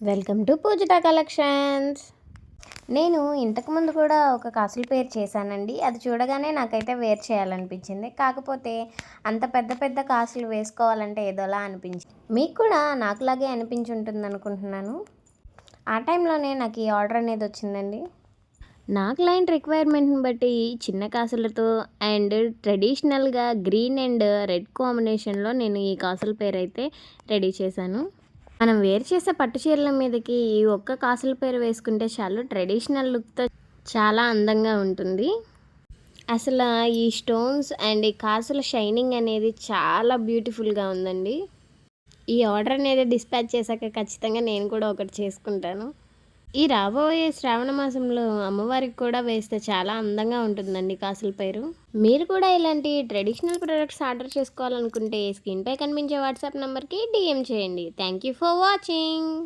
Welcome to Pujitha collections. నేను ఇంతకుముందు కూడా ఒక కాసుల పేరు చేశానండి. అది చూడగానే నాకైతే వేర్ చేయాలనిపించింది. కాకపోతే అంత పెద్ద పెద్ద కాసులు వేసుకోవాలంటే ఏదోలా అనిపించింది. మీకు కూడా నాకులాగే అనిపించి ఉంటుంది అనుకుంటున్నాను. ఆ టైంలోనే నాకు ఈ ఆర్డర్ అనేది వచ్చిందండి. నా క్లయింట్ రిక్వైర్మెంట్ని బట్టి చిన్న కాసులతో అండ్ ట్రెడిషనల్గా గ్రీన్ అండ్ రెడ్ కాంబినేషన్లో నేను ఈ కాసుల పేరు అయితే రెడీ చేశాను. మనం వేర్ చేసే పట్టు చీరల మీదకి ఈ ఒక్క కాసుల పేరు వేసుకుంటే చాలు, ట్రెడిషనల్ లుక్తో చాలా అందంగా ఉంటుంది. అసలు ఈ స్టోన్స్ అండ్ ఈ కాసుల షైనింగ్ అనేది చాలా బ్యూటిఫుల్గా ఉందండి. ఈ ఆర్డర్ అనేది డిస్పాచ్ చేశాక ఖచ్చితంగా నేను కూడా ఒకటి చేసుకుంటాను. ఈ రాబోయే శ్రావణ మాసంలో అమ్మవారికి కూడా వేస్తే చాలా అందంగా ఉంటుందండి కాసుల పేరు. మీరు కూడా ఇలాంటి ట్రెడిషనల్ ప్రొడక్ట్స్ ఆర్డర్ చేసుకోవాలనుకుంటే స్క్రీన్పై కనిపించే వాట్సాప్ నెంబర్కి డిఎం చేయండి. Thank you for watching.